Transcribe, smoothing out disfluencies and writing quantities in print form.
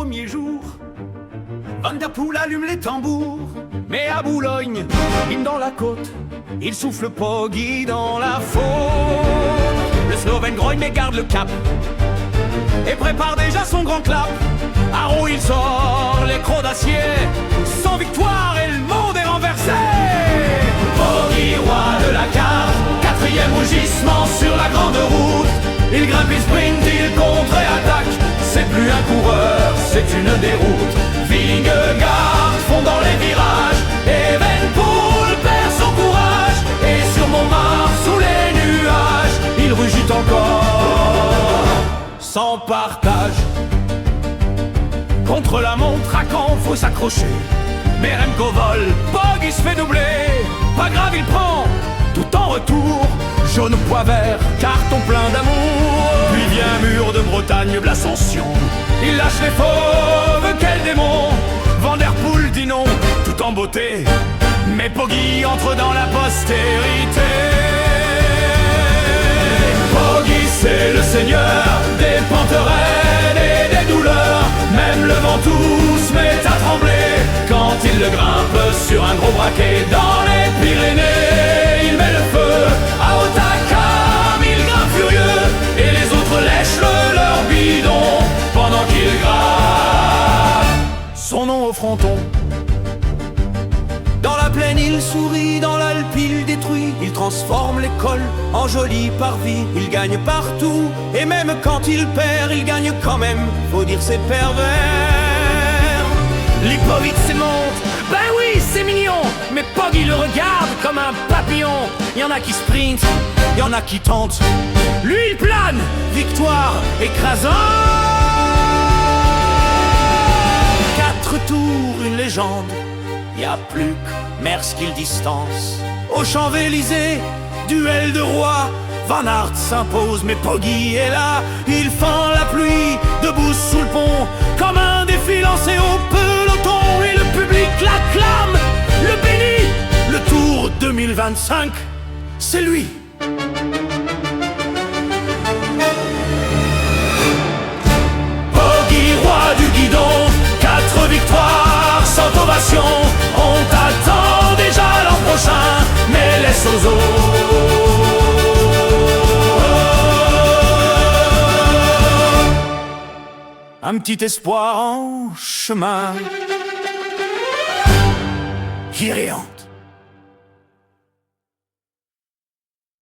premiers jours. Van der Poel allume les tambours. Mais à Boulogne, hymne dans la côte, il souffle Poggi dans la faute. Le Slovène grogne mais garde le cap et prépare déjà son grand clap. À Roux il sort les crocs d'acier. Sans victoire et le monde est renversé. Poggi, roi de la carte, quatrième rougissement sur la grande route. Il grimpe, il sprint, il contre et attaque. C'est plus un coureur, c'est une déroute. Vingegaard fond dans les virages. Evenepoel perd son courage. Et sur Montmartre, sous les nuages, il rugit encore sans partage. Contre la montre à Caen, faut s'accrocher. Mais Remco vole, Poggi se fait doubler. Pas grave, il prend tout en retour. Jaune pois vert, carton plein d'amour. Puis vient mur de Bretagne, l'ascension. Il lâche les fauves, quel démon. Van der Poel dit non, tout en beauté. Mais Poggi entre dans la postérité. Poggi c'est le seigneur des panterelles et des douleurs. Même le Ventoux se met à trembler quand il le grimpe sur un gros braquet. Dans les Pyrénées, il met le feu à Hautacam, il grimpe furieux. Et les autres lèchent leur bidon pendant qu'il grave son nom au fronton. Dans la plaine il sourit, dans l'Alpe il détruit. Il transforme l'école en joli parvis. Il gagne partout, et même quand il perd, il gagne quand même, faut dire c'est pervers. Lipovic monte, ben oui c'est mignon. Mais Poggi le regarde comme un papillon. Y en a qui sprintent, y en a qui tentent. Lui il plane, victoire écrasante. 4 tours, une légende. Y a plus que Merckx qu'il distance. Au Champs-Élysées, duel de rois. Van Aert s'impose, mais Poggi est là. Il fend la pluie, debout sous le pont, comme un défi lancé au peloton. Et le public l'acclame, le bénit. Le Tour 2025, c'est lui. Poggi, roi du guidon, 4 victoires sans ovation. On t'attend déjà l'an prochain, mais laisse aux autres un petit espoir en chemin qui riante.